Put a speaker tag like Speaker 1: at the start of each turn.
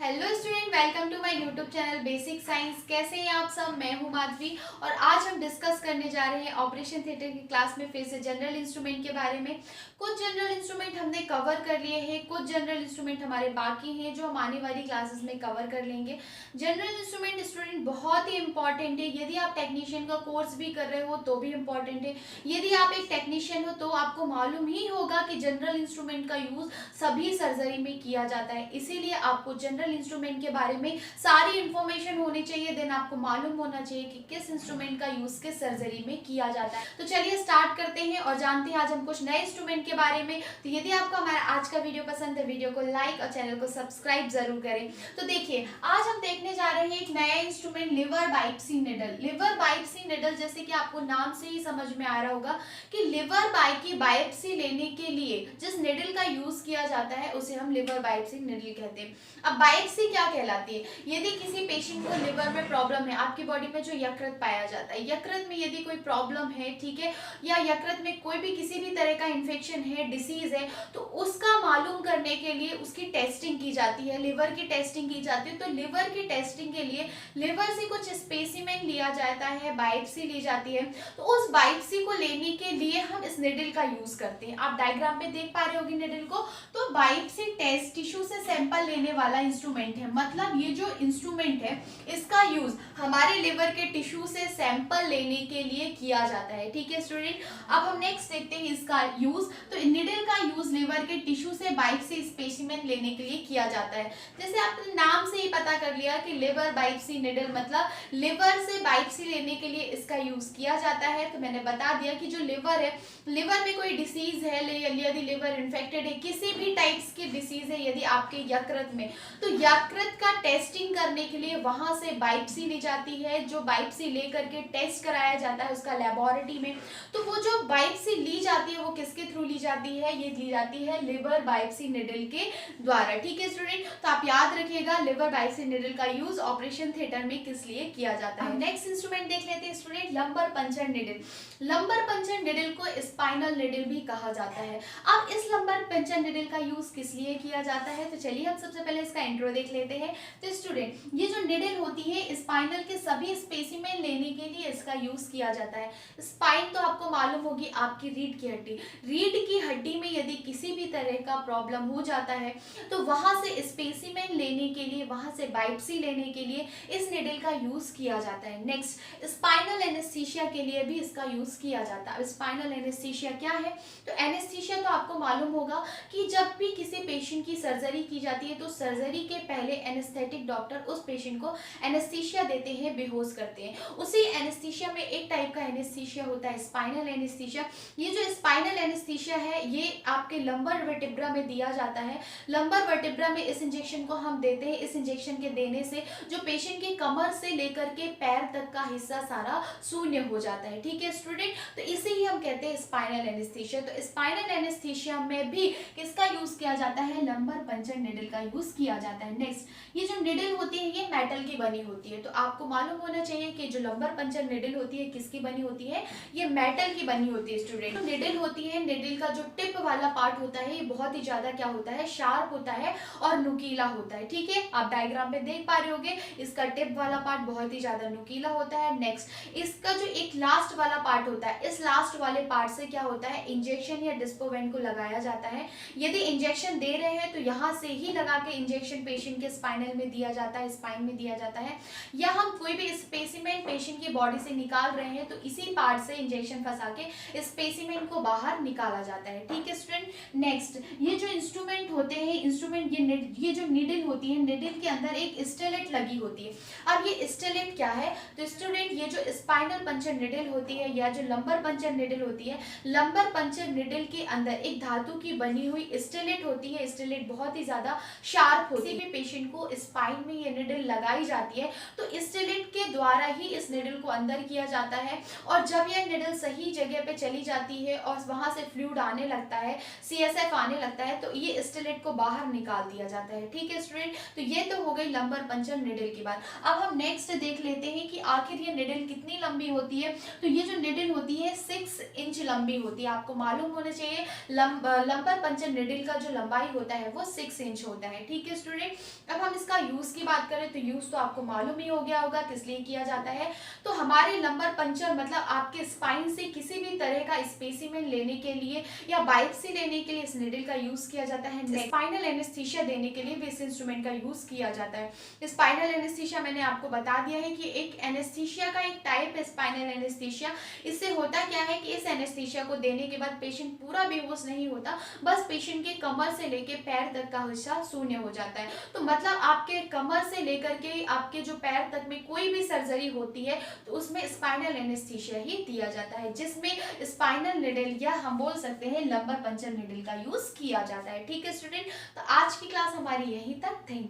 Speaker 1: Hello student, welcome to my YouTube channel basic science. कैसे हैं आप सब? मैं हूं माधवी और आज हम डिस्कस करने जा रहे हैं ऑपरेशन थिएटर की क्लास में फिर से जनरल इंस्ट्रूमेंट के बारे में। कुछ जनरल इंस्ट्रूमेंट हमने कवर कर लिए हैं, कुछ जनरल इंस्ट्रूमेंट हमारे बाकी हैं जो हम आने वाली क्लासेस में कवर कर लेंगे। जनरल इंस्ट्रूमेंट स्टूडेंट बहुत ही इंपॉर्टेंट है। यदि आप टेक्नीशियन का कोर्स भी कर रहे हो तो भी इम्पॉर्टेंट है। यदि आप एक टेक्नीशियन हो तो आपको मालूम ही होगा कि जनरल इंस्ट्रूमेंट का यूज सभी सर्जरी में किया जाता है, इसीलिए आपको जनरल इंस्ट्रूमेंट के बारे में सारी इंफॉर्मेशन होनी चाहिए। देन आपको मालूम होना चाहिए कि किस इंस्ट्रूमेंट का यूज किस सर्जरी में किया जाता है। तो चलिए स्टार्ट करते हैं और जानते हैं आज हम कुछ नए इंस्ट्रूमेंट के बारे में। तो यदि आपको हमारा आज का वीडियो पसंद है, वीडियो को लाइक और चैनल को सब्सक्राइब जरूर करें। तो देखिए, आज हम देखने जा रहे हैं एक नया instrument, liver biopsy needle. Liver biopsy needle, जैसे कि आपको नाम से ही समझ में आ रहा होगा कि लिवर की बायोप्सी लेने के लिए जिस निडल का यूज किया जाता है उसे हम लिवर बायोप्सी निडल कहते हैं। अब बायोप्सी क्या कहलाती है? यदि किसी पेशेंट को लिवर में प्रॉब्लम है, आपकी बॉडी में जो यकृत पाया जाता है, यकृत में यदि कोई प्रॉब्लम है, ठीक है, या यकृत में कोई भी किसी भी तरह का इन्फेक्शन है, डिसीज है, तो उसका मालूम करने के लिए उसकी टेस्टिंग की जाती है, लिवर की टेस्टिंग की जाती है। तो लिवर की टेस्टिंग के लिए लिवर से कुछ स्पेसिमेन लिया जाता है, बायोप्सी ली जाती है। तो उस बायोप्सी को लेने के लिए हम इस निडल का यूज करते हैं। आप डायग्राम पे देख पा रहे होगी निडल को। तो बायोप्सी टेस्ट टिश्यू से सैंपल लेने वाला इंस्ट्रूमेंट है। मतलब ये जो इंस्ट्रूमेंट है इसका यूज हमारे लिवर के टिश्यू से सैंपल लेने के लिए किया जाता है। ठीक है स्टूडेंट, अब हम नेक्स्ट देखते हैं इसका यूज। तो निडल का यूज लिवर के टिश्यू से बायोप्सी स्पेसिमेन लेने के लिए किया जाता है। जैसे आपने नाम से ही पता कर लिया कि लिवर बायोप्सी निडल, मतलब लिवर से बायोप्सी लेने के लिए इसका यूज किया जाता है। तो मैंने बता दिया कि जो लिवर है, लिवर में कोई डिसीज है, यदि लिवर इन्फेक्टेड है, किसी भी टाइप्स की डिसीज है यदि आपके यकृत में, तो यकृत का टेस्टिंग करने के लिए वहां से बायोप्सी ली जाती है। जो बायोप्सी लेकर के टेस्ट कराया जाता है उसका लेबोरेटरी में। तो वो जो बायोप्सी ली जाती है वो किसके थ्रू ली जाती है? ये ली जाती है लिवर बायोप्सी निडल के द्वारा। ठीक है स्टूडेंट, तो आप याद रखिएगा लिवर बायोप्सी निडल का यूज ऑपरेशन थिएटर में किस लिए किया जाता है। नेक्स्ट इंस्ट्रूमेंट देख लेते हैं student, lumbar puncture needle. Lumbar puncture needle को स्पाइनल निडल भी कहा जाता है। अब इस लंबर पंचर निडल का यूज किस लिए किया जाता है? तो चलिए हम सबसे पहले इसका इंट्रो देख लेते हैं। तो स्टूडेंट, ये जो निडल होती है स्पाइनल के सभी स्पेसिमेन लेने के लिए इसका यूज किया जाता है। स्पाइन तो आपको मालूम होगी आपकी रीढ़ की हड्डी। रीढ़ की हड्डी में यदि किसी भी तरह का प्रॉब्लम हो जाता है तो वहां से स्पेसिमेन लेने के लिए, वहां से बायोप्सी लेने के लिए इस निडल का यूज किया जाता है। नेक्स्ट, स्पाइनल एनेस्थीसिया के लिए भी इसका यूज किया जाता है। स्पाइनल एनेस्थीसिया क्या है? तो एनेस्थीसिया तो आपको मालूम होगा कि जब भी किसी पेशेंट की सर्जरी की जाती है तो सर्जरी के पहले एनेस्थेटिक डॉक्टर उस पेशेंट को एनेस्थीसिया देते हैं, बेहोश करते हैं। उसी एनेस्थीसिया में एक टाइप का एनेस्थीसिया होता है स्पाइनल एनेस्थीसिया। ये जो स्पाइनल एनेस्थीसिया है ये आपके लंबर वर्टिब्रा में दिया जाता है। लंबर वर्टिब्रा में इस इंजेक्शन को हम देते हैं। इस इंजेक्शन के देने से जो पेशेंट की कमर से लेकर के पैर तक का हिस्सा सारा शून्य हो जाता है। ठीक है स्टूडेंट, तो इसे ही हम कहते हैं स्पाइनल एनेस्थीसिया। तो स्पाइनल एनेस्थीसिया में भी किसका यूज किया जाता है? लंबर पंचर निडल का यूज किया जाता है। नेक्स्ट, ये जो निडल होती है ये मेटल की बनी होती है। तो आपको मालूम होना चाहिए कि जो लंबर पंचर निडल होती है किसकी बनी होती है? ये मेटल की बनी होती है स्टूडेंट। तो निडल होती है, निडल का जो टिप वाला पार्ट होता है ये बहुत ही ज्यादा क्या होता है? शार्प होता है और नुकीला होता है। ठीक है, आप डायग्राम में देख पा रहे होगे इसका टिप वाला पार्ट बहुत ही ज्यादा नुकीला होता है। नेक्स्ट, इसका जो एक लास्ट वाला पार्ट होता है, इस लास्ट वाले पार्ट से क्या होता है? इंजेक्शन या डिस्पोवेंट को लगाया जाता है। यदि इंजेक्शन दे रहे हैं तो यहाँ से ही लगा के इंजेक्शन पेशेंट के स्पाइनल में दिया जाता है, स्पाइन में दिया जाता है। या हम कोई भी स्पेसिमेन पेशेंट की बॉडी से निकाल रहे हैं तो इसी पार्ट से इंजेक्शन फंसा के स्पेसिमेन को बाहर निकाला जाता है। ठीक है स्टूडेंट, नेक्स्ट, ये जो इंस्ट्रूमेंट होते हैं, इंस्ट्रूमेंट ये जो निडल होती है, निडल के अंदर एक स्टेलेट लगी होती है। अब ये स्टेलेट क्या है? तो स्टूडेंट, ये जो स्पाइनल पंचर निडल होती है या जो लंबर पंचर निडल होती है, लंबर पंचर निडल के अंदर एक धातु की बनी हुई स्टेलेट होती है। स्टेलेट बहुत ही ज्यादा शार्प होती है। किसी भी पेशेंट को स्पाइन में ये निडल लगाई जाती है तो स्टेलेट के द्वारा ही इस निडल को अंदर किया जाता है। और जब यह निडल सही जगह पे चली जाती है और वहां से फ्लूइड आने लगता है, CSF आने लगता है, तो ये स्टेलेट को बाहर निकाल दिया जाता है। ठीक है स्टूडेंट, तो ये तो हो गई लंबर पंचर निडल की बात। अब हम नेक्स्ट देख लेते हैं कि आखिर ये निडल कितनी लंबी होती है। तो ये जो निडल होती है 6 इंच लंबी होती है। आपको मालूम होना चाहिए लंबर पंचर निडल का जो लंबाई होता है वो 6 इंच होता है। ठीक है स्टूडेंट, अब हम इसका यूज की बात करें तो यूज तो आपको मालूम ही हो गया होगा किस लिए किया जाता है। तो हमारे लंबर पंचर मतलब आपके स्पाइन से किसी भी तरह का स्पेसिमेन लेने के लिए या बायोप्सी लेने के लिए इस निडल का यूज किया जाता है। स्पाइनल एनेस्थीसिया देने के लिए भी इस इंस्ट्रूमेंट का यूज किया जाता है। स्पाइनल एनेस्थीसिया मैंने आपको बता दिया है कि एक एनेस्थीसिया का एक टाइप है स्पाइनल एनेस्थीसिया। इससे होता क्या है कि इस एनेस्थीसिया को देने के बाद पेशेंट पूरा बेहोश नहीं होता, बस पेशेंट के कमर से लेके पैर तक का हिस्सा शून्य हो जाता है। तो मतलब आपके कमर से लेकर के आपके जो पैर तक में कोई भी सर्जरी होती है तो उसमें स्पाइनल एनेस्थीसिया ही दिया जाता है, जिसमें स्पाइनल निडल या हम बोल सकते हैं लंबर पंचर निडल का यूज किया जाता है। ठीक है स्टूडेंट, तो आज की क्लास हमारी यहीं तक। Thank you.